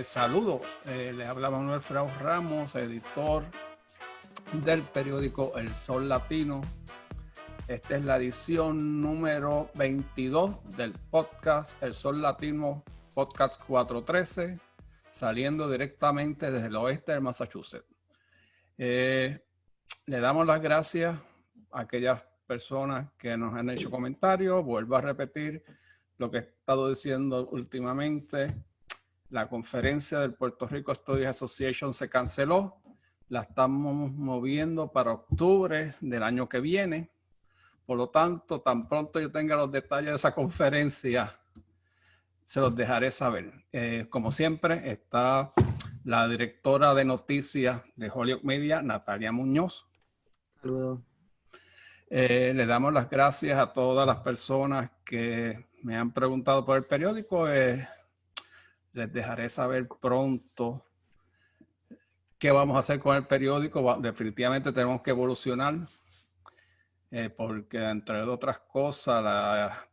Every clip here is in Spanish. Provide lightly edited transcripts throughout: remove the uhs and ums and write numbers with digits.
Saludos, les habla Manuel Frau Ramos, editor del periódico El Sol Latino. Esta es la edición número 22 del podcast El Sol Latino, podcast 413, saliendo directamente desde el oeste de Massachusetts. Le damos las gracias a aquellas personas que nos han hecho comentarios. Vuelvo a repetir lo que he estado diciendo últimamente. La conferencia del Puerto Rico Studies Association se canceló. La estamos moviendo para octubre del año que viene. Por lo tanto, tan pronto yo tenga los detalles de esa conferencia, se los dejaré saber. Como siempre, está la directora de noticias de Holyoke Media, Natalia Muñoz. Saludos. Le damos las gracias a todas las personas que me han preguntado por el periódico. Les dejaré saber pronto qué vamos a hacer con el periódico. Definitivamente tenemos que evolucionar porque, entre otras cosas, la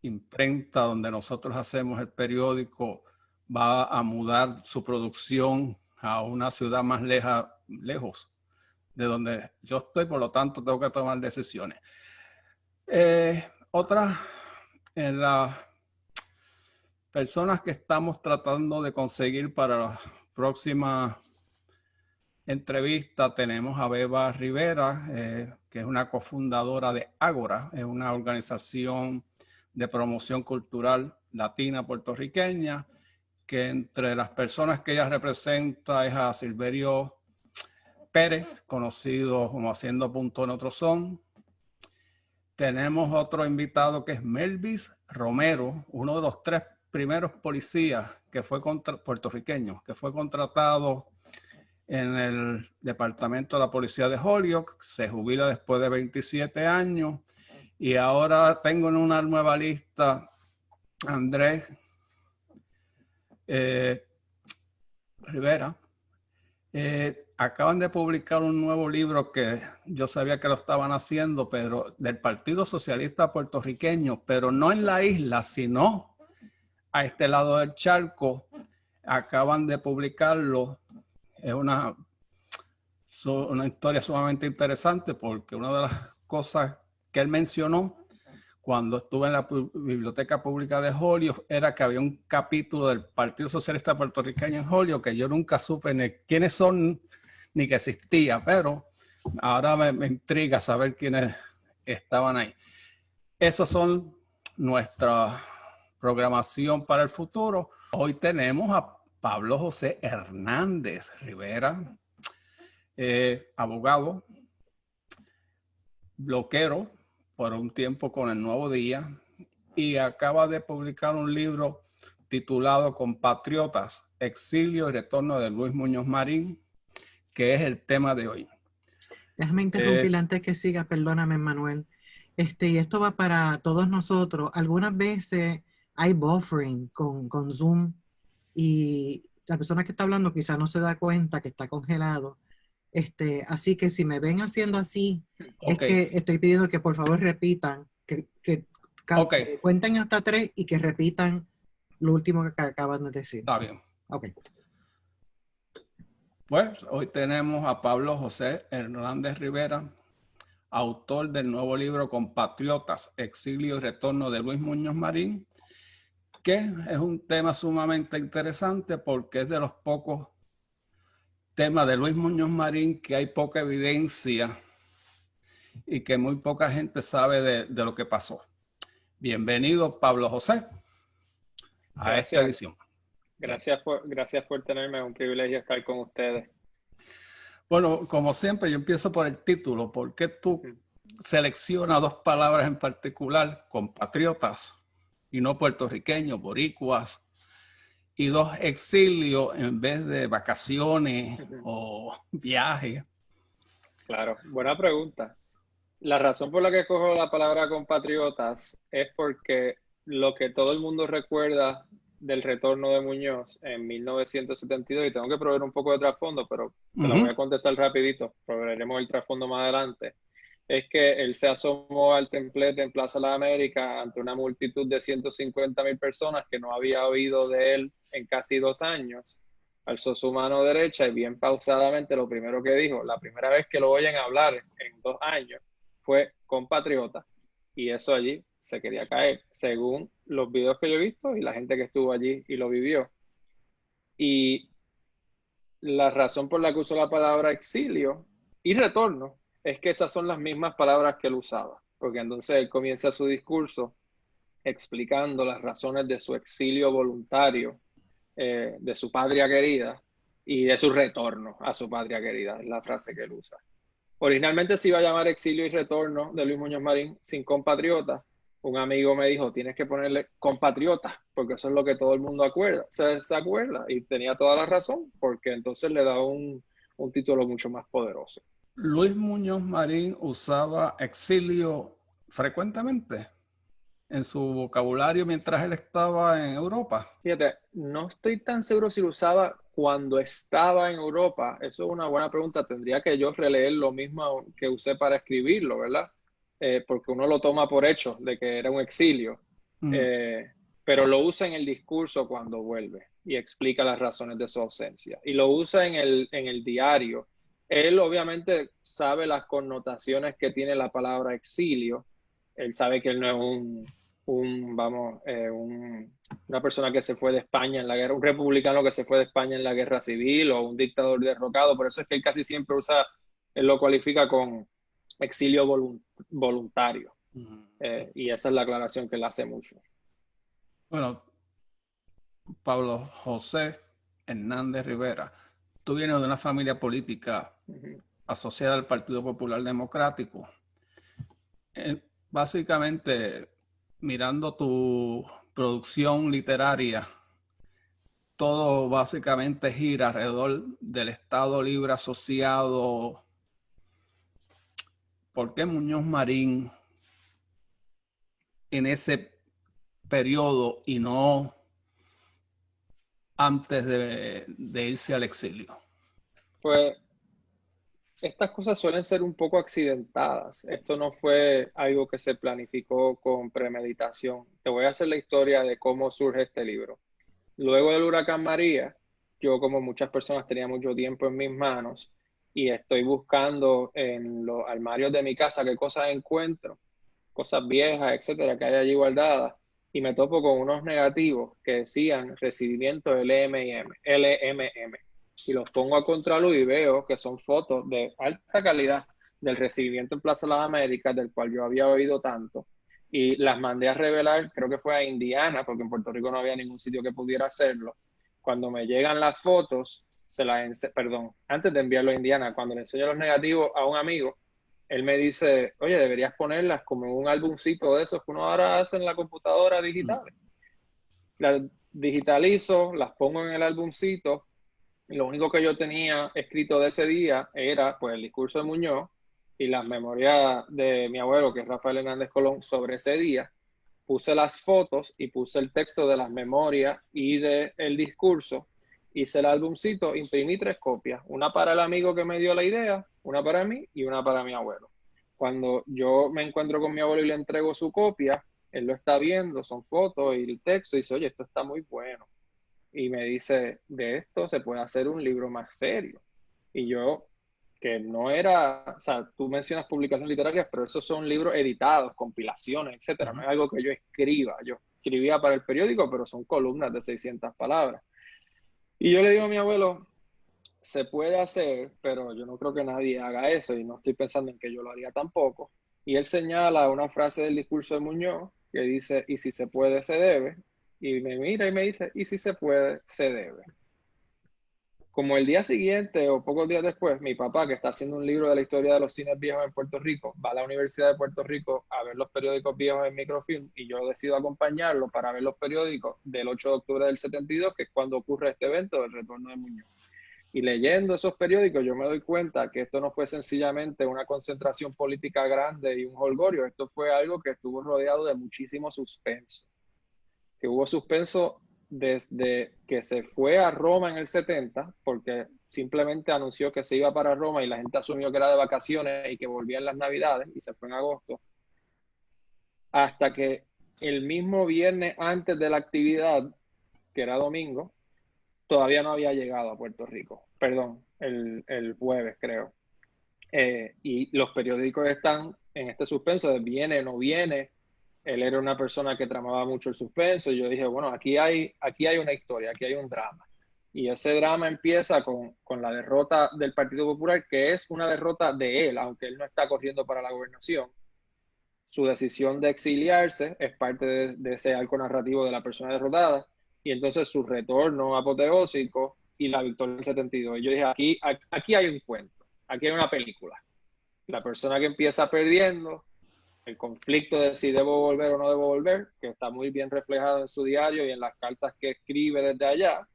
imprenta donde nosotros hacemos el periódico va a mudar su producción a una ciudad más lejos de donde yo estoy, por lo tanto tengo que tomar decisiones. Otra en las personas que estamos tratando de conseguir para la próxima entrevista, tenemos a Beba Rivera, que es una cofundadora de Ágora, es una organización de promoción cultural latina puertorriqueña, que entre las personas que ella representa es a Silverio Pérez, conocido como Haciendo Punto en Otro Son. Tenemos otro invitado que es Melvis Romero, uno de los 3 primeros policías que fue puertorriqueños, que fue contratado en el Departamento de la Policía de Holyoke, se jubila después de 27 años y ahora tengo en una nueva lista Andrés Rivera. Acaban de publicar un nuevo libro que yo sabía que lo estaban haciendo, pero del Partido Socialista Puertorriqueño, pero no en la isla, sino a este lado del charco. Acaban de publicarlo. Es una historia sumamente interesante porque una de las cosas que él mencionó cuando estuve en la Biblioteca Pública de Holyoke era que había un capítulo del Partido Socialista Puertorriqueño en Holyoke que yo nunca supe ni quiénes son ni que existía, pero ahora me intriga saber quiénes estaban ahí. Esos son nuestra programación para el futuro. Hoy tenemos a Pablo José Hernández Rivera, abogado, bloguero por un tiempo con El Nuevo Día y acaba de publicar un libro titulado Compatriotas, Exilio y Retorno de Luis Muñoz Marín, que es el tema de hoy. Déjame interrumpir antes que siga, perdóname, Manuel. Y esto va para todos nosotros. Algunas veces hay buffering con Zoom y la persona que está hablando quizás no se da cuenta que está congelado. Así que si me ven haciendo así, es que estoy pidiendo que por favor repitan, que cuenten hasta 3 y que repitan lo último que acaban de decir. Está bien. Ok. Pues hoy tenemos a Pablo José Hernández Rivera, autor del nuevo libro Compatriotas, Exilio y Retorno de Luis Muñoz Marín, que es un tema sumamente interesante porque es de los pocos temas de Luis Muñoz Marín que hay poca evidencia y que muy poca gente sabe de lo que pasó. Bienvenido, Pablo José, a esta edición. Gracias por tenerme, es un privilegio estar con ustedes. Bueno, como siempre, yo empiezo por el título. ¿Por qué tú seleccionas 2 palabras en particular, compatriotas, y no puertorriqueños, boricuas, y 2 exilios en vez de vacaciones o viajes? Claro, buena pregunta. La razón por la que escojo la palabra compatriotas es porque lo que todo el mundo recuerda del retorno de Muñoz en 1972, y tengo que proveer un poco de trasfondo, pero te la voy a contestar rapidito, proveeremos el trasfondo más adelante, es que él se asomó al templete en Plaza de las Américas ante una multitud de 150,000 personas que no había oído de él en casi 2 años. Alzó su mano derecha y bien pausadamente lo primero que dijo, la primera vez que lo oyen hablar en 2 años, fue compatriota. Y eso allí se quería caer, según los videos que yo he visto y la gente que estuvo allí y lo vivió. Y la razón por la que usó la palabra exilio y retorno es que esas son las mismas palabras que él usaba, porque entonces él comienza su discurso explicando las razones de su exilio voluntario, de su patria querida y de su retorno a su patria querida, es la frase que él usa. Originalmente se iba a llamar Exilio y Retorno de Luis Muñoz Marín sin compatriota. Un amigo me dijo, tienes que ponerle compatriota, porque eso es lo que todo el mundo se acuerda. Y tenía toda la razón, porque entonces le da un título mucho más poderoso. Luis Muñoz Marín usaba exilio frecuentemente en su vocabulario mientras él estaba en Europa. Fíjate, no estoy tan seguro si lo usaba cuando estaba en Europa. Eso es una buena pregunta. Tendría que yo releer lo mismo que usé para escribirlo, ¿verdad? Porque uno lo toma por hecho de que era un exilio. Pero lo usa en el discurso cuando vuelve y explica las razones de su ausencia. Y lo usa en el diario. Él obviamente sabe las connotaciones que tiene la palabra exilio. Él sabe que él no es una persona que se fue de España en la guerra, un republicano que se fue de España en la guerra civil o un dictador derrocado. Por eso es que él casi siempre él lo cualifica con exilio voluntario. Y esa es la aclaración que él hace mucho. Bueno, Pablo José Hernández Rivera, tú vienes de una familia política asociada al Partido Popular Democrático. Básicamente, mirando tu producción literaria, todo básicamente gira alrededor del Estado Libre Asociado. ¿Por qué Muñoz Marín en ese periodo y no antes de irse al exilio? Pues estas cosas suelen ser un poco accidentadas. Esto no fue algo que se planificó con premeditación. Te voy a hacer la historia de cómo surge este libro. Luego del huracán María, yo como muchas personas tenía mucho tiempo en mis manos y estoy buscando en los armarios de mi casa qué cosas encuentro, cosas viejas, etcétera, que hay allí guardadas, y me topo con unos negativos que decían recibimiento LMM, y los pongo a contraluz y veo que son fotos de alta calidad del recibimiento en Plaza de las Américas, del cual yo había oído tanto, y las mandé a revelar, creo que fue a Indiana, porque en Puerto Rico no había ningún sitio que pudiera hacerlo. Cuando me llegan las fotos, antes de enviarlo a Indiana, cuando le enseño los negativos a un amigo, él me dice, oye, deberías ponerlas como en un álbumcito de esos que uno ahora hace en la computadora digital. Las digitalizo, las pongo en el álbumcito, y lo único que yo tenía escrito de ese día era pues el discurso de Muñoz y las memorias de mi abuelo, que es Rafael Hernández Colón, sobre ese día. Puse las fotos y puse el texto de las memorias y del discurso. Hice el álbumcito, imprimí 3 copias, una para el amigo que me dio la idea, una para mí y una para mi abuelo. Cuando yo me encuentro con mi abuelo y le entrego su copia, él lo está viendo, son fotos y el texto, y dice, oye, esto está muy bueno. Y me dice, de esto se puede hacer un libro más serio. Y yo, que no era, o sea, tú mencionas publicaciones literarias, pero esos son libros editados, compilaciones, etcétera. No es algo que yo escriba. Yo escribía para el periódico, pero son columnas de 600 palabras. Y yo le digo a mi abuelo, se puede hacer, pero yo no creo que nadie haga eso y no estoy pensando en que yo lo haría tampoco. Y él señala una frase del discurso de Muñoz que dice, y si se puede, se debe. Y me mira y me dice, y si se puede, se debe. Como el día siguiente o pocos días después, mi papá, que está haciendo un libro de la historia de los cines viejos en Puerto Rico, va a la Universidad de Puerto Rico a ver los periódicos viejos en microfilm y yo decido acompañarlo para ver los periódicos del 8 de octubre del 72, que es cuando ocurre este evento del retorno de Muñoz. Y leyendo esos periódicos yo me doy cuenta que esto no fue sencillamente una concentración política grande y un jolgorio, esto fue algo que estuvo rodeado de muchísimo suspenso. Que hubo suspenso desde que se fue a Roma en el 70, porque simplemente anunció que se iba para Roma y la gente asumió que era de vacaciones y que volvía en las Navidades y se fue en agosto, hasta que el mismo viernes antes de la actividad, que era domingo, todavía no había llegado a Puerto Rico. Perdón, el jueves creo. Y los periódicos están en este suspenso de viene, no viene. Él era una persona que tramaba mucho el suspenso. Y yo dije, bueno, aquí hay una historia, aquí hay un drama. Y ese drama empieza con la derrota del Partido Popular, que es una derrota de él, aunque él no está corriendo para la gobernación. Su decisión de exiliarse es parte de ese arco narrativo de la persona derrotada. Y entonces su retorno apoteósico y la victoria del 72. Y yo dije, aquí hay un cuento, aquí hay una película. La persona que empieza perdiendo, el conflicto de si debo volver o no debo volver, que está muy bien reflejado en su diario y en las cartas que escribe desde allá,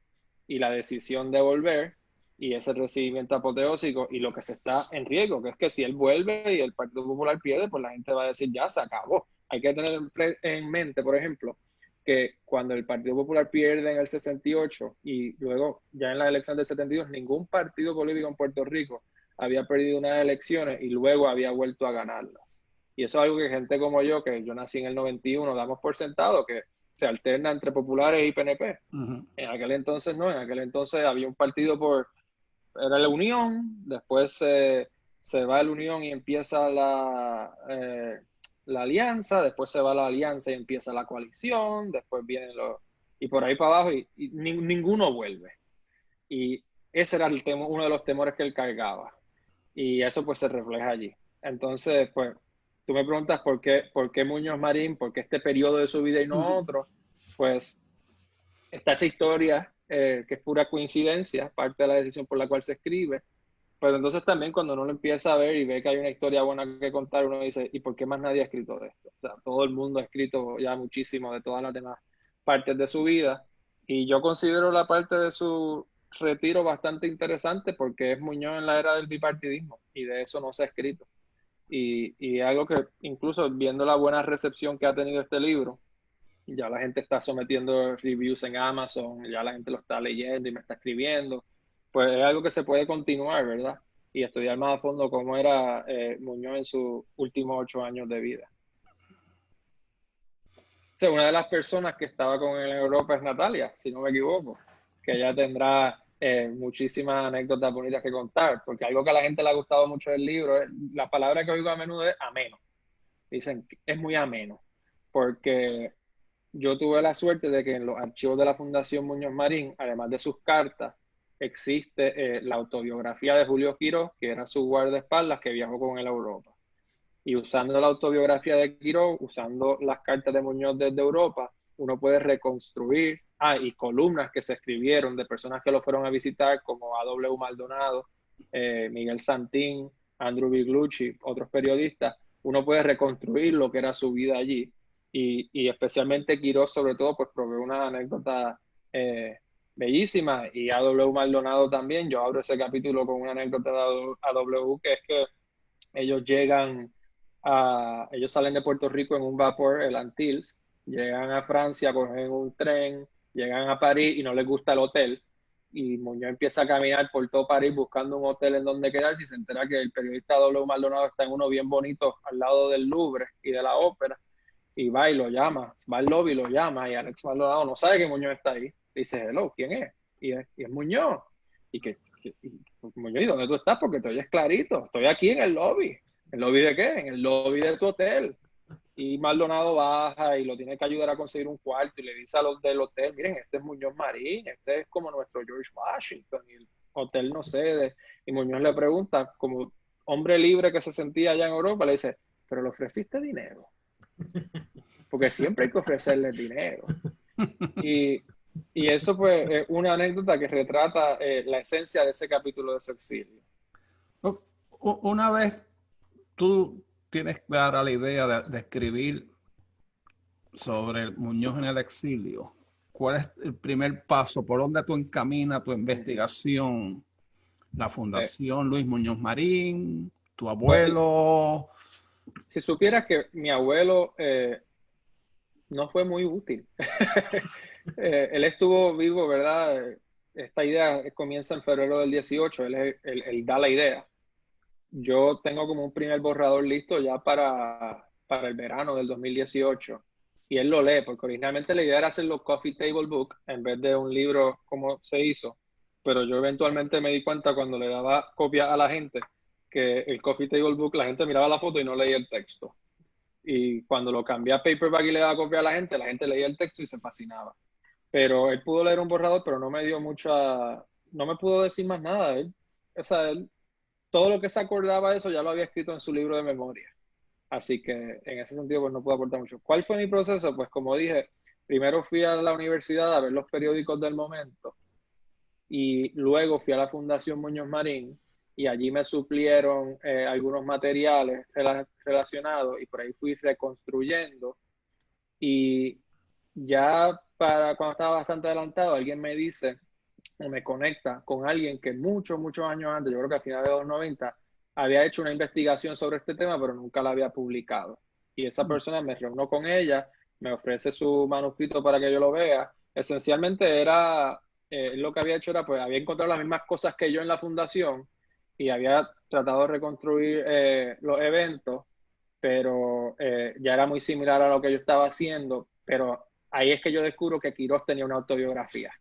y la decisión de volver, y ese recibimiento apoteósico, y lo que se está en riesgo, que es que si él vuelve y el Partido Popular pierde, pues la gente va a decir, ya se acabó. Hay que tener en mente, por ejemplo, que cuando el Partido Popular pierde en el 68 y luego ya en la elección del 72, ningún partido político en Puerto Rico había perdido unas elecciones y luego había vuelto a ganarlas. Y eso es algo que gente como yo, que yo nací en el 91, damos por sentado, que se alterna entre populares y PNP. En aquel entonces no, en aquel entonces había un partido era la Unión, después se va la Unión y empieza la alianza, después se va la alianza y empieza la coalición, después vienen y por ahí para abajo y ninguno vuelve. Y ese era uno de los temores que él cargaba. Y eso pues se refleja allí. Entonces, pues, tú me preguntas por qué Muñoz Marín, por qué este periodo de su vida y no otro. Pues está esa historia que es pura coincidencia, parte de la decisión por la cual se escribe. Pero entonces también cuando uno lo empieza a ver y ve que hay una historia buena que contar, uno dice, ¿y por qué más nadie ha escrito de esto? O sea, todo el mundo ha escrito ya muchísimo de todas las demás partes de su vida. Y yo considero la parte de su retiro bastante interesante porque es Muñoz en la era del bipartidismo y de eso no se ha escrito. Y algo que incluso viendo la buena recepción que ha tenido este libro, ya la gente está sometiendo reviews en Amazon, ya la gente lo está leyendo y me está escribiendo, pues es algo que se puede continuar, ¿verdad? Y estudiar más a fondo cómo era Muñoz en sus últimos 8 años de vida. O sea, una de las personas que estaba con él en Europa es Natalia, si no me equivoco, que ella tendrá muchísimas anécdotas bonitas que contar, porque algo que a la gente le ha gustado mucho del libro es, la palabra que oigo a menudo es ameno. Dicen, es muy ameno, porque yo tuve la suerte de que en los archivos de la Fundación Muñoz Marín, además de sus cartas, existe la autobiografía de Julio Quiroz, que era su guardaespaldas que viajó con él a Europa. Y usando la autobiografía de Quiroz, usando las cartas de Muñoz desde Europa, uno puede reconstruir, y columnas que se escribieron de personas que lo fueron a visitar, como A.W. Maldonado, Miguel Santín, Andrew Biglucci, otros periodistas. Uno puede reconstruir lo que era su vida allí. Y especialmente Quiroz, sobre todo, pues provee una anécdota bellísima. Y A.W. Maldonado también. Yo abro ese capítulo con una anécdota de A.W., que es que ellos ellos salen de Puerto Rico en un vapor, el Antilles, llegan a Francia, cogen un tren, llegan a París y no les gusta el hotel. Y Muñoz empieza a caminar por todo París buscando un hotel en donde quedarse y se entera que el periodista W. Maldonado está en uno bien bonito al lado del Louvre y de la ópera. Y va y lo llama, va al lobby y lo llama. Y Alex Maldonado no sabe que Muñoz está ahí. Dice, hello, ¿quién es? Y es Muñoz. Y Muñoz, ¿y dónde tú estás? Porque te oyes clarito. Estoy aquí en el lobby. ¿El lobby de qué? En el lobby de tu hotel. Y Maldonado baja y lo tiene que ayudar a conseguir un cuarto y le dice a los del hotel, miren, este es Muñoz Marín, este es como nuestro George Washington. Y el hotel no cede. Y Muñoz le pregunta, como hombre libre que se sentía allá en Europa, le dice, pero le ofreciste dinero. Porque siempre hay que ofrecerle dinero. Y eso pues es una anécdota que retrata la esencia de ese capítulo de su exilio. Una vez tú tienes clara la idea de escribir sobre Muñoz en el exilio, ¿cuál es el primer paso? ¿Por dónde tú encaminas tu investigación? La Fundación Luis Muñoz Marín, tu abuelo. Si supieras que mi abuelo no fue muy útil. Él estuvo vivo, ¿verdad? esta idea comienza en febrero del 18, él da la idea. Yo tengo como un primer borrador listo ya para el verano del 2018 y él lo lee, porque originalmente la idea era hacerlo coffee table book en vez de un libro como se hizo, pero yo eventualmente me di cuenta cuando le daba copia a la gente que el coffee table book, la gente miraba la foto y no leía el texto. Y cuando lo cambié a paperback y le daba copia a la gente leía el texto y se fascinaba. Pero él pudo leer un borrador, pero no me dio no me pudo decir más nada. O sea, todo lo que se acordaba de eso ya lo había escrito en su libro de memoria. Así que en ese sentido pues no puedo aportar mucho. ¿Cuál fue mi proceso? Pues como dije, primero fui a la universidad a ver los periódicos del momento y luego fui a la Fundación Muñoz Marín y allí me suplieron algunos materiales relacionados y por ahí fui reconstruyendo y ya para cuando estaba bastante adelantado alguien me dice o me conecta con alguien que muchos años antes, yo creo que a finales de los 90, había hecho una investigación sobre este tema, pero nunca la había publicado. Y esa persona me reúno con ella, me ofrece su manuscrito para que yo lo vea. Esencialmente era, lo que había hecho era, pues había encontrado las mismas cosas que yo en la fundación y había tratado de reconstruir los eventos, pero ya era muy similar a lo que yo estaba haciendo, pero ahí es que yo descubro que Quirós tenía una autobiografía.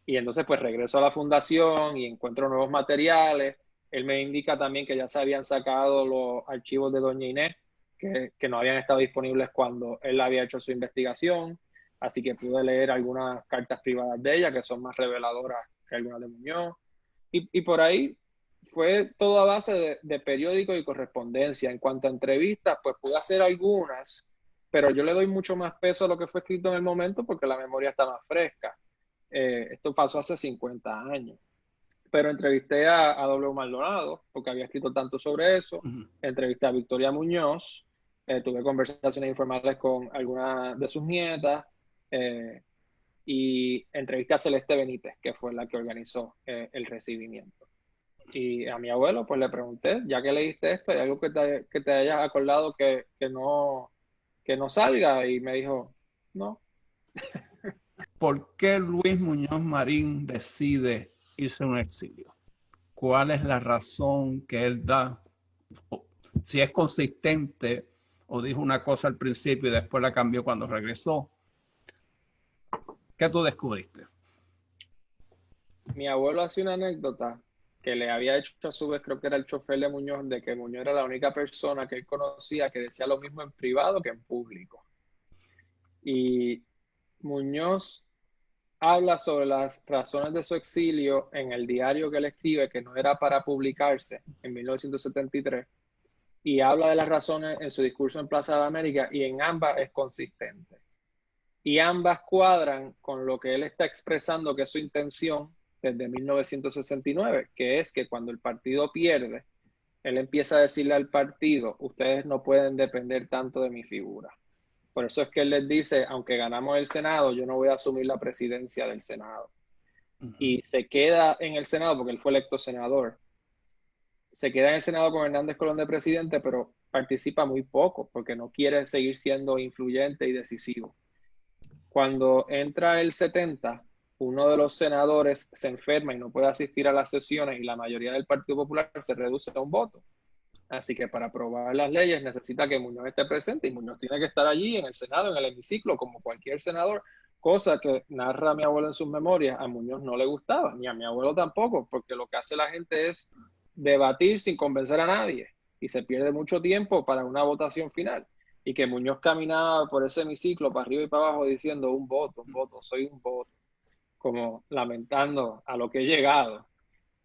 Y entonces pues regreso a la fundación y encuentro nuevos materiales. Él me indica también que ya se habían sacado los archivos de Doña Inés, que no habían estado disponibles cuando él había hecho su investigación. Así que pude leer algunas cartas privadas de ella, que son más reveladoras que algunas de Muñoz. Y por ahí fue todo a base de periódico y correspondencia. En cuanto a entrevistas, pues pude hacer algunas, pero yo le doy mucho más peso a lo que fue escrito en el momento porque la memoria está más fresca. Esto pasó hace 50 años. Pero entrevisté a W. Maldonado, porque había escrito tanto sobre eso. Entrevisté a Victoria Muñoz. Tuve conversaciones informales con algunas de sus nietas. Y entrevisté a Celeste Benítez, que fue la que organizó el recibimiento. Y a mi abuelo, pues le pregunté, ya que leíste esto, ¿hay algo que te hayas acordado que no salga? Y me dijo, no. ¿Por qué Luis Muñoz Marín decide irse a un exilio? ¿Cuál es la razón que él da? Si es consistente o dijo una cosa al principio y después la cambió cuando regresó. ¿Qué tú descubriste? Mi abuelo hacía una anécdota que le había hecho a su vez, creo que era el chofer de Muñoz, de que Muñoz era la única persona que él conocía que decía lo mismo en privado que en público. Y Muñoz habla sobre las razones de su exilio en el diario que él escribe, que no era para publicarse en 1973, y habla de las razones en su discurso en Plaza de la América, y en ambas es consistente. Y ambas cuadran con lo que él está expresando que es su intención desde 1969, que es que cuando el partido pierde, él empieza a decirle al partido, ustedes no pueden depender tanto de mi figura. Por eso es que él les dice, aunque ganamos el Senado, yo no voy a asumir la presidencia del Senado. Y se queda en el Senado, porque él fue electo senador, se queda en el Senado con Hernández Colón de presidente, pero participa muy poco, porque no quiere seguir siendo influyente y decisivo. Cuando entra el 70, uno de los senadores se enferma y no puede asistir a las sesiones y la mayoría del Partido Popular se reduce a un voto. Así que para aprobar las leyes necesita que Muñoz esté presente y Muñoz tiene que estar allí en el Senado, en el hemiciclo, como cualquier senador, cosa que narra mi abuelo en sus memorias. A Muñoz no le gustaba, ni a mi abuelo tampoco, porque lo que hace la gente es debatir sin convencer a nadie y se pierde mucho tiempo para una votación final. Y que Muñoz caminaba por ese hemiciclo para arriba y para abajo diciendo un voto, soy un voto, como lamentando a lo que he llegado.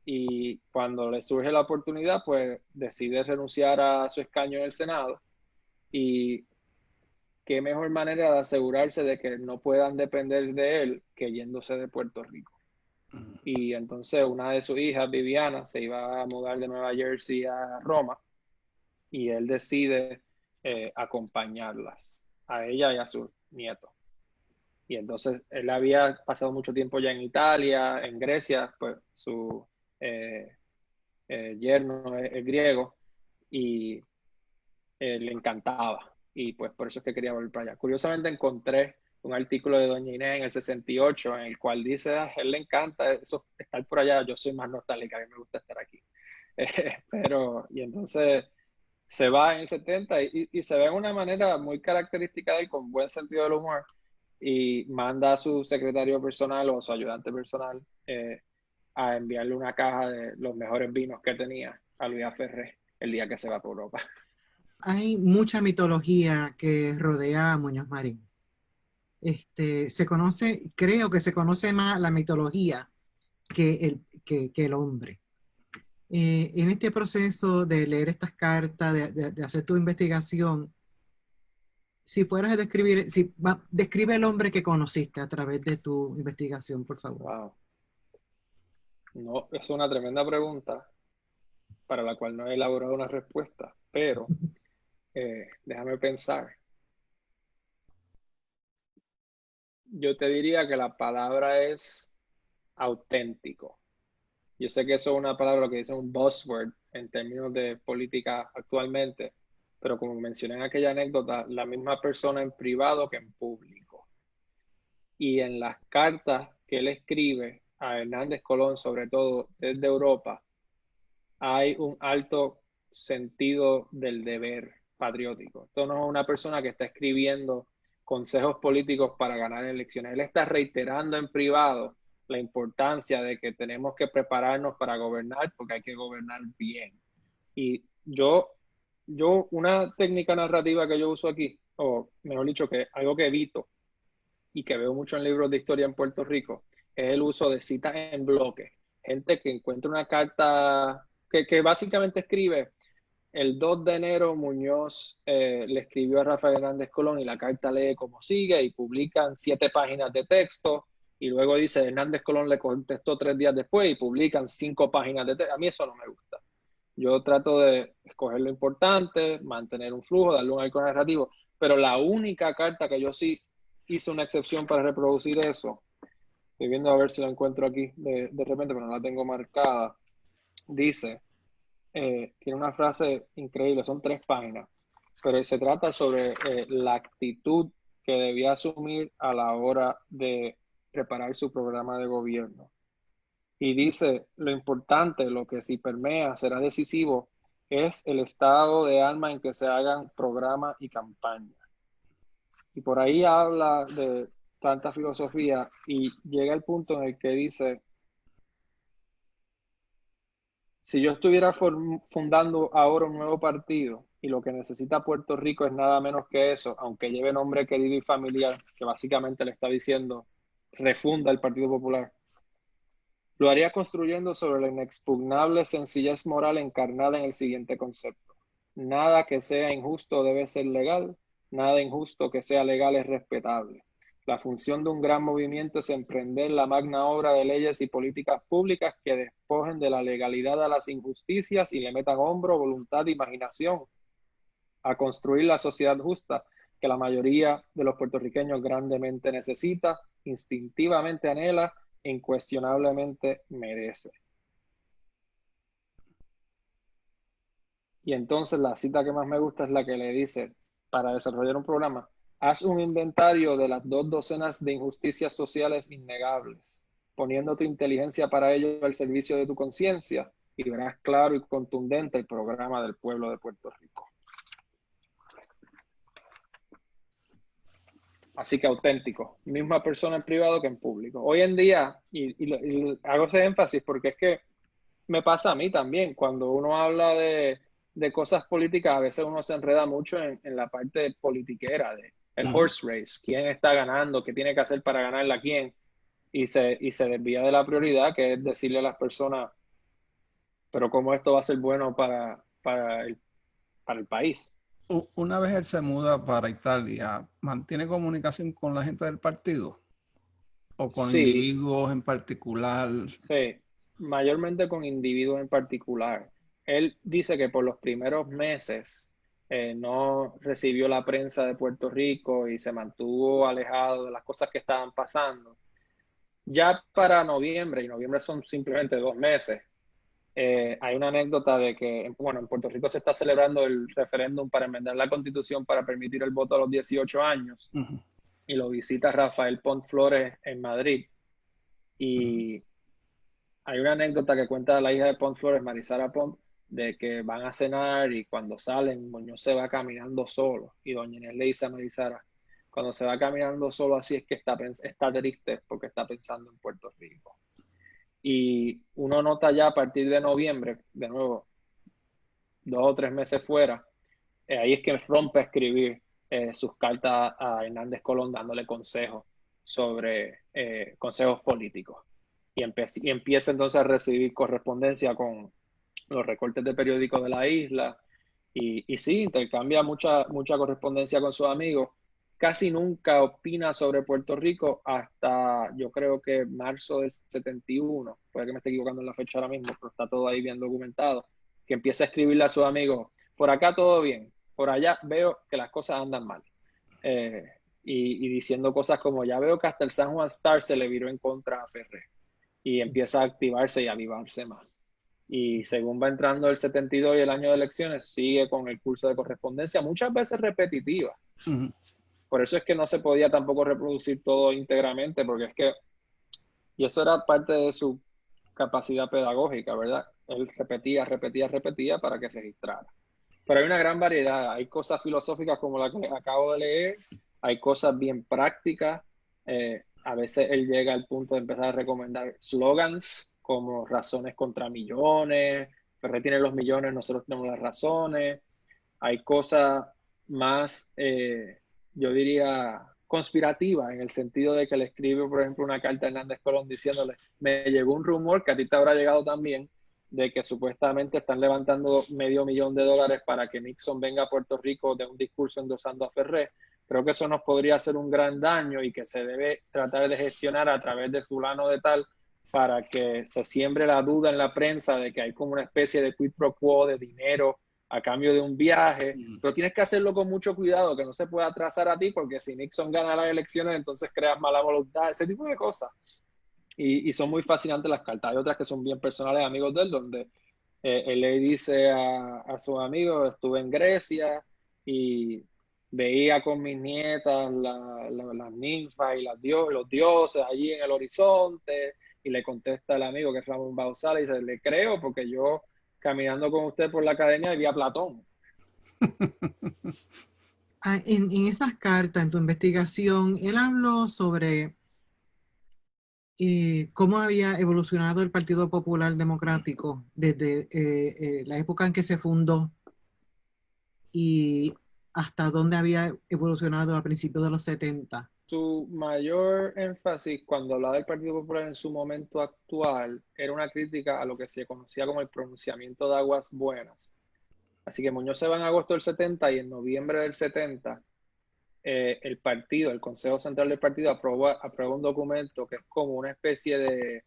Y cuando le surge la oportunidad, pues decide renunciar a su escaño en el Senado. Y qué mejor manera de asegurarse de que no puedan depender de él que yéndose de Puerto Rico. Y entonces una de sus hijas, Viviana, se iba a mudar de Nueva Jersey a Roma y él decide acompañarlas, a ella y a su nieto. Y entonces él había pasado mucho tiempo ya en Italia, en Grecia, pues su yerno es griego y le encantaba y pues por eso es que quería volver para allá. Curiosamente encontré un artículo de Doña Inés en el 68, en el cual dice, a él le encanta eso, estar por allá, yo soy más nostálgica, a mí me gusta estar aquí. Y entonces se va en el 70 y se ve de una manera muy característica de él, con buen sentido del humor, y manda a su secretario personal o a su ayudante personal a enviarle una caja de los mejores vinos que tenía a Luis Ferré el día que se va por Europa. Hay mucha mitología que rodea a Muñoz Marín. Creo que se conoce más la mitología que el hombre. En este proceso de leer estas cartas, de hacer tu investigación, si fueras a describir, describe el hombre que conociste a través de tu investigación, por favor. Wow. No, es una tremenda pregunta para la cual no he elaborado una respuesta, pero déjame pensar. Yo te diría que la palabra es auténtico. Yo sé que eso es una palabra que dice un buzzword en términos de política actualmente, pero como mencioné en aquella anécdota, la misma persona en privado que en público. Y en las cartas que él escribe a Hernández Colón, sobre todo desde Europa, hay un alto sentido del deber patriótico. Esto no es una persona que está escribiendo consejos políticos para ganar elecciones. Él está reiterando en privado la importancia de que tenemos que prepararnos para gobernar porque hay que gobernar bien. Y una técnica narrativa que yo uso aquí, o mejor dicho, que algo que evito y que veo mucho en libros de historia en Puerto Rico, es el uso de citas en bloque. Gente que encuentra una carta que básicamente escribe: el 2 de enero Muñoz le escribió a Rafael Hernández Colón y la carta lee como sigue, y publican 7 páginas de texto, y luego dice Hernández Colón le contestó 3 días después y publican 5 páginas de texto. A mí eso no me gusta. Yo trato de escoger lo importante, mantener un flujo, darle un arco narrativo, pero la única carta que yo sí hice una excepción para reproducir eso, estoy viendo a ver si la encuentro aquí de repente, pero no la tengo marcada, dice, tiene una frase increíble, son 3 páginas, pero se trata sobre la actitud que debía asumir a la hora de preparar su programa de gobierno. Y dice, lo importante, lo que si permea será decisivo, es el estado de alma en que se hagan programa y campaña. Y por ahí habla de tanta filosofía y llega el punto en el que dice, si yo estuviera fundando ahora un nuevo partido y lo que necesita Puerto Rico es nada menos que eso, aunque lleve nombre querido y familiar, que básicamente le está diciendo, refunda el Partido Popular, lo haría construyendo sobre la inexpugnable sencillez moral encarnada en el siguiente concepto: nada que sea injusto debe ser legal, nada injusto que sea legal es respetable. La función de un gran movimiento es emprender la magna obra de leyes y políticas públicas que despojen de la legalidad a las injusticias y le metan hombro, voluntad e imaginación a construir la sociedad justa que la mayoría de los puertorriqueños grandemente necesita, instintivamente anhela e incuestionablemente merece. Y entonces la cita que más me gusta es la que le dice, para desarrollar un programa, haz un inventario de las 2 docenas de injusticias sociales innegables, poniendo tu inteligencia para ello al servicio de tu conciencia, y verás claro y contundente el programa del pueblo de Puerto Rico. Así que auténtico, misma persona en privado que en público. Hoy en día, y hago ese énfasis porque es que me pasa a mí también, cuando uno habla de cosas políticas, a veces uno se enreda mucho en la parte politiquera, de el horse race, quién está ganando, qué tiene que hacer para ganarla a quién, y se desvía de la prioridad, que es decirle a las personas, pero cómo esto va a ser bueno para el país. Una vez él se muda para Italia, ¿mantiene comunicación con la gente del partido? ¿O con individuos en particular? Sí, mayormente con individuos en particular. Él dice que por los primeros meses no recibió la prensa de Puerto Rico y se mantuvo alejado de las cosas que estaban pasando. Ya para noviembre, y noviembre son simplemente 2 meses, hay una anécdota de que, bueno, en Puerto Rico se está celebrando el referéndum para enmendar la Constitución para permitir el voto a los 18 años. y lo visita Rafael Pont Flores en Madrid. Y hay una anécdota que cuenta la hija de Pont Flores, Marisara Pont, de que van a cenar y cuando salen, Muñoz se va caminando solo. Y doña Inés le dice a Marisara, cuando se va caminando solo así es que está triste porque está pensando en Puerto Rico. Y uno nota ya a partir de noviembre, de nuevo, 2 o 3 meses fuera, ahí es que rompe a escribir sus cartas a Hernández Colón dándole consejos sobre consejos políticos. Y empieza entonces a recibir correspondencia con los recortes de periódicos de la isla. Y sí, intercambia mucha correspondencia con sus amigos. Casi nunca opina sobre Puerto Rico hasta, yo creo que marzo del 71, puede que me esté equivocando en la fecha ahora mismo, pero está todo ahí bien documentado, que empieza a escribirle a sus amigos, por acá todo bien, por allá veo que las cosas andan mal. Y diciendo cosas como, ya veo que hasta el San Juan Star se le viró en contra a Ferrer. Y empieza a activarse y a avivarse más. Y según va entrando el 72 y el año de elecciones, sigue con el curso de correspondencia, muchas veces repetitiva. Por eso es que no se podía tampoco reproducir todo íntegramente, porque es que, y eso era parte de su capacidad pedagógica, ¿verdad? Él repetía para que registrara. Pero hay una gran variedad, hay cosas filosóficas como la que acabo de leer, hay cosas bien prácticas, a veces él llega al punto de empezar a recomendar slogans como razones contra millones, Ferrer tiene los millones, nosotros tenemos las razones, hay cosas más, yo diría, conspirativas, en el sentido de que le escribe, por ejemplo, una carta a Hernández Colón diciéndole, me llegó un rumor que a ti te habrá llegado también, de que supuestamente están levantando $500,000 para que Nixon venga a Puerto Rico de un discurso endosando a Ferrer. Creo que eso nos podría hacer un gran daño y que se debe tratar de gestionar a través de fulano de tal para que se siembre la duda en la prensa de que hay como una especie de quid pro quo de dinero a cambio de un viaje, pero tienes que hacerlo con mucho cuidado, que no se pueda atrasar a ti, porque si Nixon gana las elecciones, entonces creas mala voluntad, ese tipo de cosas. Y son muy fascinantes las cartas. Hay otras que son bien personales, amigos de él, donde él le dice a sus amigos, estuve en Grecia y veía con mis nietas las ninfas y los dioses allí en el horizonte, y le contesta el amigo que es Ramón Bauzá, y dice, le creo porque yo caminando con usted por la academia vi a Platón. En esas cartas, en tu investigación, él habló sobre cómo había evolucionado el Partido Popular Democrático desde la época en que se fundó y hasta dónde había evolucionado a principios de los 70. Su mayor énfasis cuando hablaba del Partido Popular en su momento actual era una crítica a lo que se conocía como el pronunciamiento de aguas buenas. Así que Muñoz se va en agosto del 70 y en noviembre del 70 el partido, el Consejo Central del Partido aprueba un documento que es como una especie de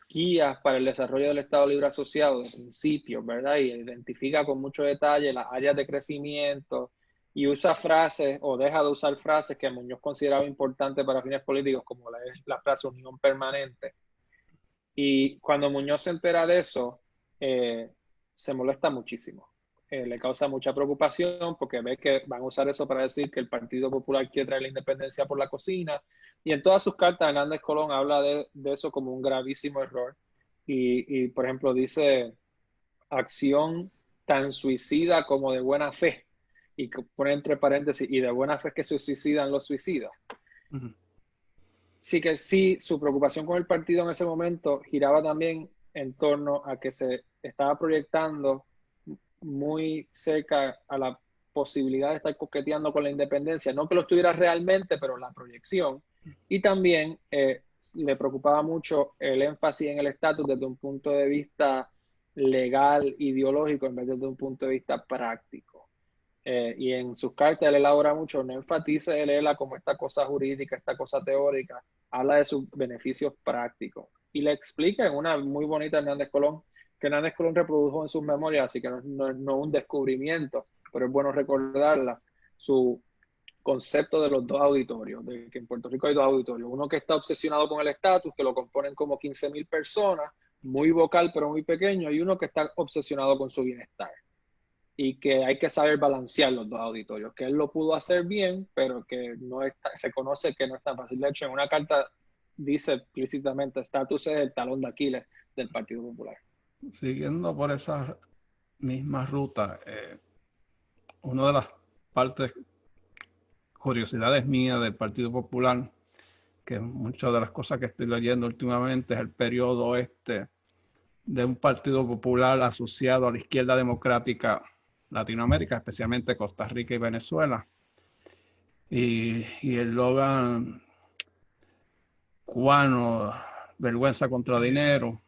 guías para el desarrollo del Estado Libre Asociado, de principios, ¿verdad? Y identifica con mucho detalle las áreas de crecimiento y usa frases o deja de usar frases que Muñoz consideraba importantes para fines políticos, como la frase unión permanente. Y cuando Muñoz se entera de eso, se molesta muchísimo. Le causa mucha preocupación porque ve que van a usar eso para decir que el Partido Popular quiere traer la independencia por la cocina. Y en todas sus cartas, Hernández Colón habla de eso como un gravísimo error. Y, por ejemplo, dice acción tan suicida como de buena fe. Y pone entre paréntesis, y de buena fe es que se suicidan los suicidas. Sí que sí, su preocupación con el partido en ese momento giraba también en torno a que se estaba proyectando muy cerca a la posibilidad de estar coqueteando con la independencia, no que lo estuviera realmente, pero la proyección. Y también le preocupaba mucho el énfasis en el estatus desde un punto de vista legal, ideológico, en vez de desde un punto de vista práctico. Y en sus cartas él elabora mucho, no enfatiza el ELA como esta cosa jurídica, esta cosa teórica, habla de sus beneficios prácticos. Y le explica en una muy bonita Hernández Colón, que Hernández Colón reprodujo en sus memorias, así que no es un descubrimiento, pero es bueno recordarla, su concepto de los dos auditorios, de que en Puerto Rico hay dos auditorios, uno que está obsesionado con el estatus, que lo componen como 15,000 personas, muy vocal pero muy pequeño, y uno que está obsesionado con su bienestar. y que hay que saber balancear los dos auditorios, que él lo pudo hacer bien, pero que no está, reconoce que no es tan fácil. De hecho, en una carta dice explícitamente, estatus es el talón de Aquiles del Partido Popular. Siguiendo por esa misma ruta, una de las partes, curiosidades mías del Partido Popular, que muchas de las cosas que estoy leyendo últimamente es el periodo de un Partido Popular asociado a la izquierda democrática Latinoamérica, especialmente Costa Rica y Venezuela. Y el eslogan cubano, vergüenza contra dinero.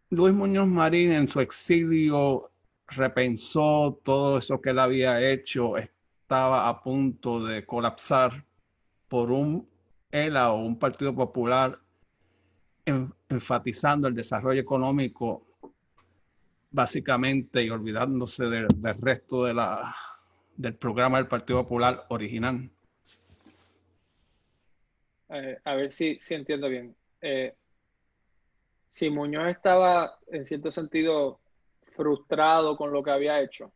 Luis Muñoz Marín en su exilio repensó todo eso que él había hecho, estaba a punto de colapsar por un Partido Popular enfatizando el desarrollo económico básicamente y olvidándose del resto del programa del Partido Popular original. A ver si entiendo bien. Si Muñoz estaba, en cierto sentido, frustrado con lo que había hecho.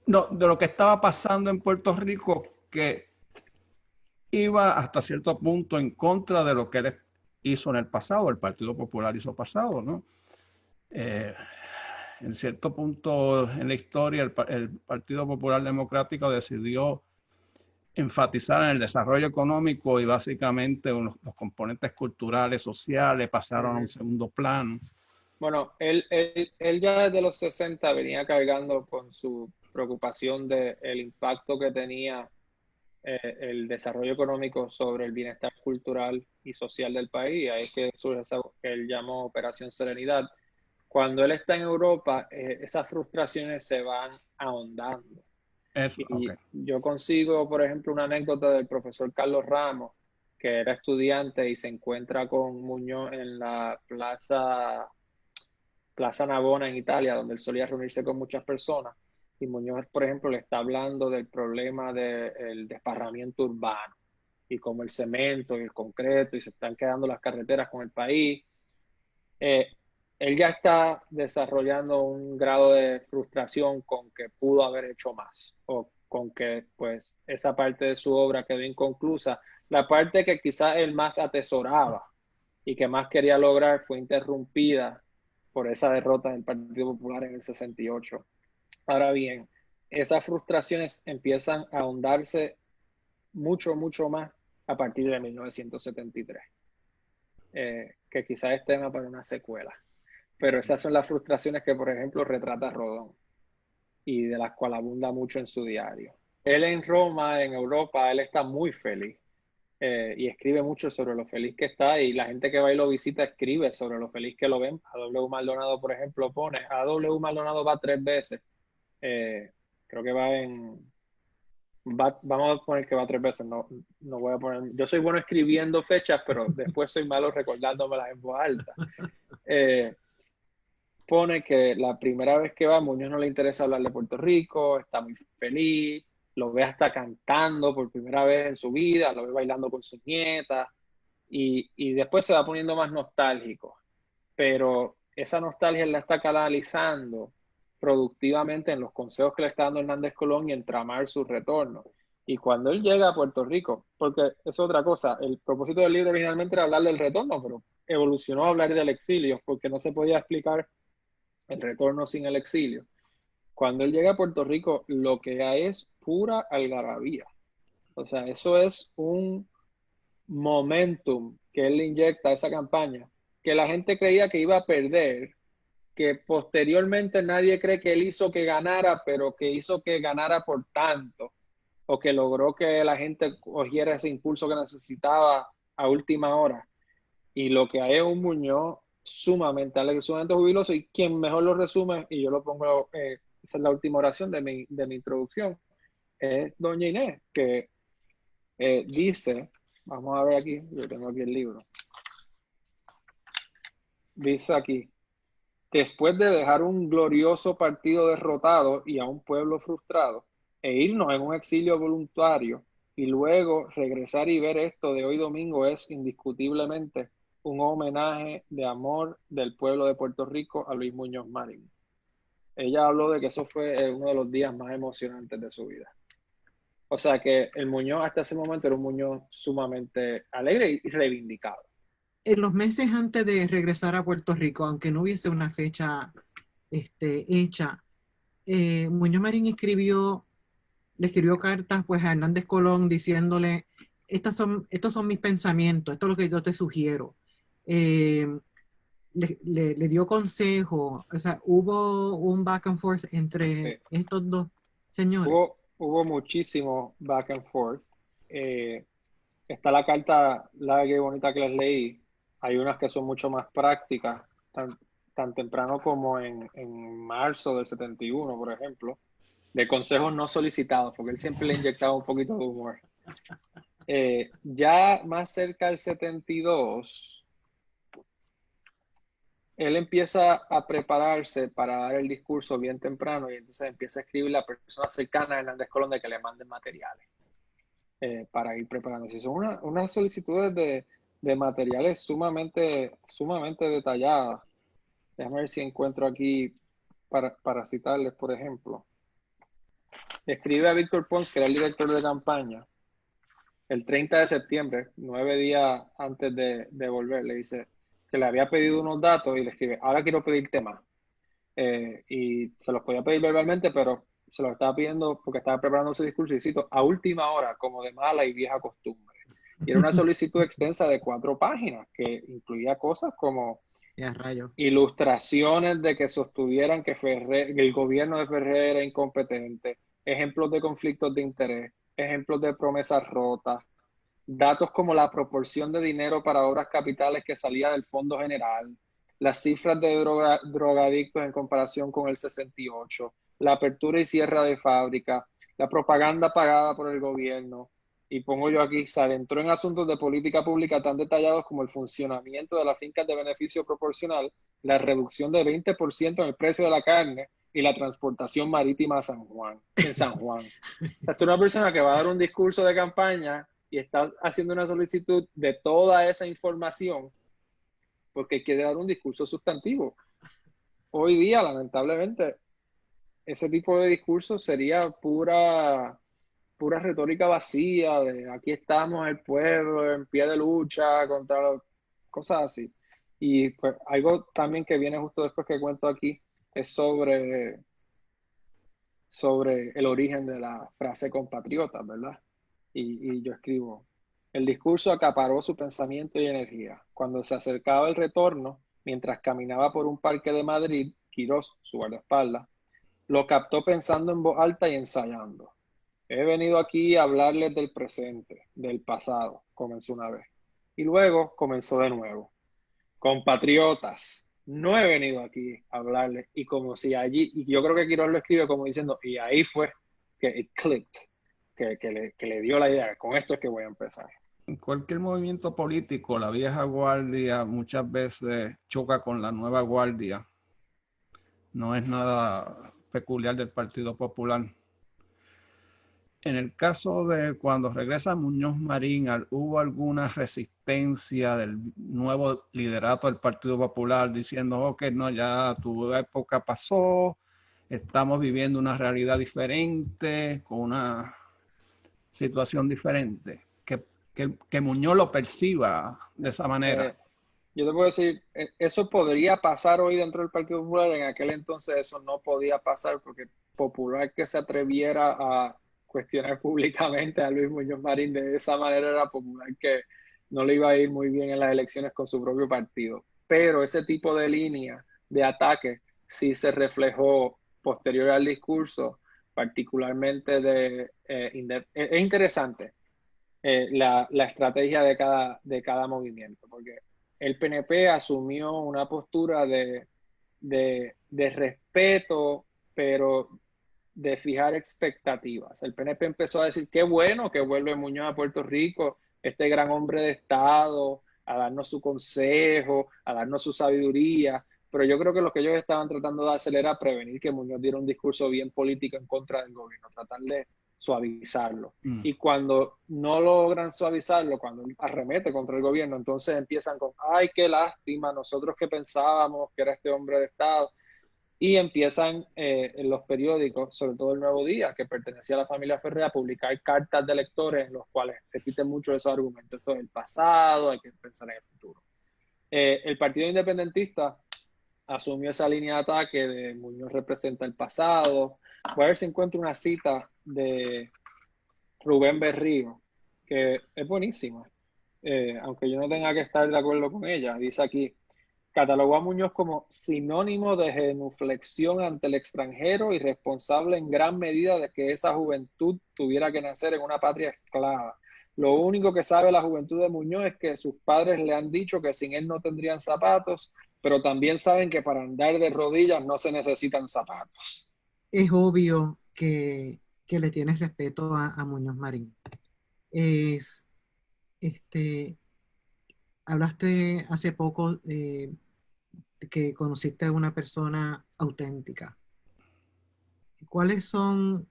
No, de lo que estaba pasando en Puerto Rico, que iba hasta cierto punto en contra de lo que él hizo en el pasado, el Partido Popular hizo pasado, ¿no? En cierto punto en la historia, el Partido Popular Democrático decidió enfatizar en el desarrollo económico y básicamente los componentes culturales, sociales pasaron a un segundo plano. Bueno, él ya desde los 60 venía cargando con su preocupación del impacto que tenía el desarrollo económico sobre el bienestar cultural y social del país. Ahí es que surge esa que él llamó Operación Serenidad. Cuando él está en Europa, esas frustraciones se van ahondando. Eso, Y okay. yo consigo, por ejemplo, una anécdota del profesor Carlos Ramos, que era estudiante y se encuentra con Muñoz en la Plaza Navona en Italia, donde él solía reunirse con muchas personas. Y Muñoz, por ejemplo, le está hablando del problema del desparramiento urbano y como el cemento y el concreto y se están quedando las carreteras con el país. Él ya está desarrollando un grado de frustración con que pudo haber hecho más o con que pues esa parte de su obra quedó inconclusa. La parte que quizás él más atesoraba y que más quería lograr fue interrumpida por esa derrota del Partido Popular en el 68. Ahora bien, esas frustraciones empiezan a ahondarse mucho, mucho más a partir de 1973, que quizás es tema para una secuela. Pero esas son las frustraciones que, por ejemplo, retrata Rodón y de las cuales abunda mucho en su diario. Él en Roma, en Europa, él está muy feliz y escribe mucho sobre lo feliz que está y la gente que va y lo visita escribe sobre lo feliz que lo ven. A W. Maldonado, por ejemplo, pone, a W. Maldonado va 3 veces. Creo que vamos a poner que va 3 veces, no voy a poner, yo soy bueno escribiendo fechas, pero después soy malo recordándomelas en voz alta. Pone que la primera vez que va, a Muñoz no le interesa hablar de Puerto Rico, está muy feliz, lo ve hasta cantando por primera vez en su vida, lo ve bailando con sus nietas y después se va poniendo más nostálgico, pero esa nostalgia la está canalizando productivamente en los consejos que le está dando Hernández Colón y en tramar su retorno. Y cuando él llega a Puerto Rico, porque es otra cosa, el propósito del libro originalmente era hablar del retorno, pero evolucionó a hablar del exilio, porque no se podía explicar el retorno sin el exilio. Cuando él llega a Puerto Rico, lo que hay es pura algarabía. O sea, eso es un momentum que él le inyecta a esa campaña, que la gente creía que iba a perder, que posteriormente nadie cree que él hizo que ganara, pero que hizo que ganara por tanto, o que logró que la gente cogiera ese impulso que necesitaba a última hora. Y lo que hay es un Muñoz sumamente alegre, sumamente jubiloso, y quien mejor lo resume, y yo lo pongo, esa es la última oración de mi introducción, es doña Inés, que dice, vamos a ver aquí, yo tengo aquí el libro, dice aquí, después de dejar un glorioso partido derrotado y a un pueblo frustrado, e irnos en un exilio voluntario, y luego regresar y ver esto de hoy domingo es indiscutiblemente un homenaje de amor del pueblo de Puerto Rico a Luis Muñoz Marín. Ella habló de que eso fue uno de los días más emocionantes de su vida. O sea que el Muñoz hasta ese momento era un Muñoz sumamente alegre y reivindicado. En los meses antes de regresar a Puerto Rico, aunque no hubiese una fecha hecha, Muñoz Marín le escribió cartas pues a Hernández Colón diciéndole, estos son mis pensamientos, esto es lo que yo te sugiero. Le dio consejo, o sea, hubo un back and forth entre estos dos señores. Hubo muchísimo back and forth. Está la carta larga y bonita que les leí. Hay unas que son mucho más prácticas, tan temprano como en marzo del 71, por ejemplo, de consejos no solicitados, porque él siempre le inyectaba un poquito de humor. Ya más cerca del 72, él empieza a prepararse para dar el discurso bien temprano y entonces empieza a escribir a personas cercanas a Hernández Colón de que le manden materiales para ir preparándose. Son unas solicitudes de materiales sumamente detalladas. Déjame ver si encuentro aquí para citarles, por ejemplo. Escribe a Víctor Pons, que era el director de campaña, el 30 de septiembre, 9 días antes de volver, le dice que le había pedido unos datos y le escribe, ahora quiero pedirte más. Y se los podía pedir verbalmente, pero se los estaba pidiendo porque estaba preparando su discurso y cito, a última hora, como de mala y vieja costumbre. Y era una solicitud extensa de 4 páginas que incluía cosas como ilustraciones de que sostuvieran que el gobierno de Ferrer era incompetente, ejemplos de conflictos de interés, ejemplos de promesas rotas, datos como la proporción de dinero para obras capitales que salía del Fondo General, las cifras de drogadictos en comparación con el 68, la apertura y cierre de fábrica, la propaganda pagada por el gobierno, y pongo yo aquí, se adentró en asuntos de política pública tan detallados como el funcionamiento de las fincas de beneficio proporcional, la reducción de 20% en el precio de la carne y la transportación marítima a San Juan, en San Juan. Esta es una persona que va a dar un discurso de campaña y está haciendo una solicitud de toda esa información porque quiere dar un discurso sustantivo. Hoy día, lamentablemente, ese tipo de discurso sería pura retórica vacía de aquí estamos el pueblo en pie de lucha contra cosas así. Y pues algo también que viene justo después que cuento aquí es sobre el origen de la frase compatriotas, ¿verdad? Y yo escribo, el discurso acaparó su pensamiento y energía. Cuando se acercaba el retorno, mientras caminaba por un parque de Madrid, Quirós, su guardaespaldas, lo captó pensando en voz alta y ensayando. He venido aquí a hablarles del presente, del pasado, comenzó una vez. Y luego comenzó de nuevo. Compatriotas, no he venido aquí a hablarles. Y como si allí, y yo creo que Quirós lo escribe como diciendo, y ahí fue que it clicked, que le dio la idea, con esto es que voy a empezar. En cualquier movimiento político, la vieja guardia muchas veces choca con la nueva guardia. No es nada peculiar del Partido Popular. En el caso de cuando regresa Muñoz Marín, ¿hubo alguna resistencia del nuevo liderato del Partido Popular diciendo, ok, no, ya tu época pasó, estamos viviendo una realidad diferente, con una situación diferente? Que Muñoz lo perciba de esa manera. Yo te puedo decir, eso podría pasar hoy dentro del Partido Popular, en aquel entonces eso no podía pasar porque Popular que se atreviera a cuestionar públicamente a Luis Muñoz Marín de esa manera era Popular que no le iba a ir muy bien en las elecciones con su propio partido. Pero ese tipo de línea de ataque sí se reflejó posterior al discurso, particularmente es interesante la estrategia de cada movimiento, porque el PNP asumió una postura de respeto, pero de fijar expectativas. El PNP empezó a decir, qué bueno que vuelve Muñoz a Puerto Rico, este gran hombre de Estado, a darnos su consejo, a darnos su sabiduría, pero yo creo que lo que ellos estaban tratando de hacer era prevenir que Muñoz diera un discurso bien político en contra del gobierno, tratar de suavizarlo. Y cuando no logran suavizarlo, cuando arremete contra el gobierno, entonces empiezan con, ay, qué lástima, nosotros que pensábamos que era este hombre de Estado. Y empiezan en los periódicos, sobre todo el Nuevo Día, que pertenecía a la familia Ferrer, a publicar cartas de lectores en los cuales repiten mucho esos argumentos. Esto es el pasado, hay que pensar en el futuro. El Partido Independentista asumió esa línea de ataque de Muñoz representa el pasado. Voy a ver si encuentro una cita de Rubén Berrío, que es buenísima, aunque yo no tenga que estar de acuerdo con ella. Dice aquí, catalogó a Muñoz como sinónimo de genuflexión ante el extranjero y responsable en gran medida de que esa juventud tuviera que nacer en una patria esclava. Lo único que sabe la juventud de Muñoz es que sus padres le han dicho que sin él no tendrían zapatos, pero también saben que para andar de rodillas no se necesitan zapatos. Es obvio que le tienes respeto a Muñoz Marín. Hablaste hace poco que conociste a una persona auténtica. ¿Cuáles son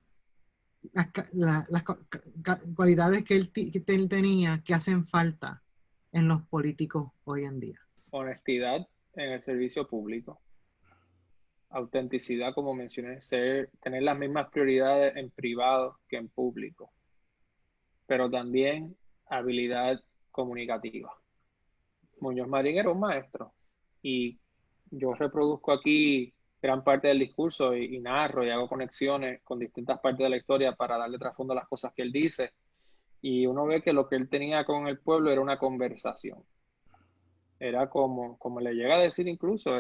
las cualidades que él tenía que hacen falta en los políticos hoy en día? Honestidad en el servicio público. Autenticidad, como mencioné, tener las mismas prioridades en privado que en público. Pero también habilidad comunicativa. Muñoz Marín era un maestro y yo reproduzco aquí gran parte del discurso y narro y hago conexiones con distintas partes de la historia para darle trasfondo a las cosas que él dice, y uno ve que lo que él tenía con el pueblo era una conversación. Era como le llega a decir incluso,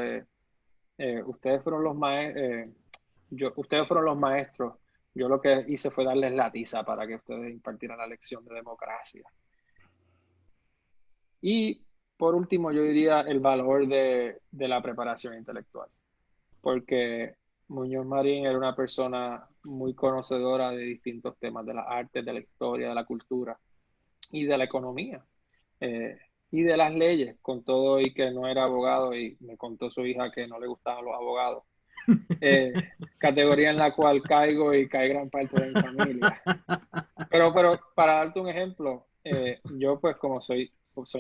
ustedes fueron los ustedes fueron los maestros, yo lo que hice fue darles la tiza para que ustedes impartieran la lección de democracia. Y por último, yo diría el valor de la preparación intelectual, porque Muñoz Marín era una persona muy conocedora de distintos temas, de las artes, de la historia, de la cultura y de la economía, y de las leyes, con todo y que no era abogado, y me contó su hija que no le gustaban los abogados, categoría en la cual caigo y cae gran parte de mi familia. Pero para darte un ejemplo, yo pues como soy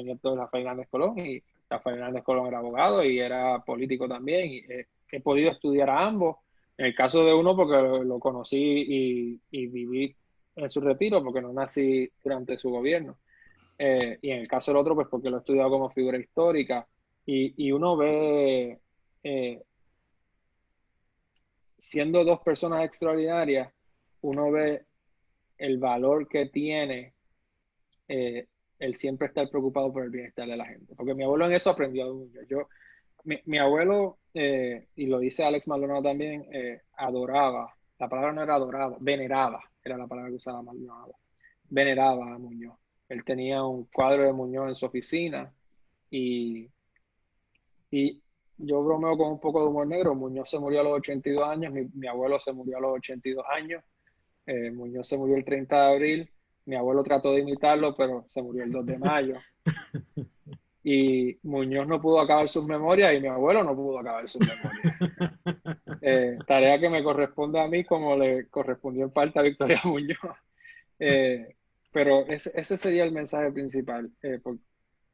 nieto de Rafael Hernández Colón, y Rafael Hernández Colón era abogado y era político también, y he podido estudiar a ambos. En el caso de uno porque lo conocí y viví en su retiro, porque no nací durante su gobierno. Y en el caso del otro pues porque lo he estudiado como figura histórica, y uno ve, siendo dos personas extraordinarias, uno ve el valor que tiene el siempre estar preocupado por el bienestar de la gente. Porque mi abuelo en eso aprendió mucho. Mi abuelo, y lo dice Alex Maldonado también, adoraba, la palabra no era adoraba, veneraba, era la palabra que usaba Maldonado, veneraba a Muñoz. Él tenía un cuadro de Muñoz en su oficina, y yo bromeo con un poco de humor negro. Muñoz se murió a los 82 años, mi abuelo se murió a los 82 años, Muñoz se murió el 30 de abril, mi abuelo trató de imitarlo, pero se murió el 2 de mayo. Y Muñoz no pudo acabar sus memorias y mi abuelo no pudo acabar sus memorias. Tarea que me corresponde a mí como le correspondió en parte a Victoria Muñoz. Pero ese sería el mensaje principal.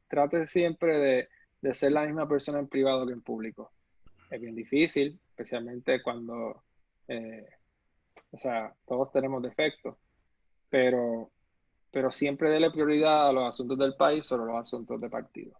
Trate siempre de ser la misma persona en privado que en público. Es bien difícil, especialmente cuando, todos tenemos defectos, pero siempre dele prioridad a los asuntos del país sobre los asuntos de partido.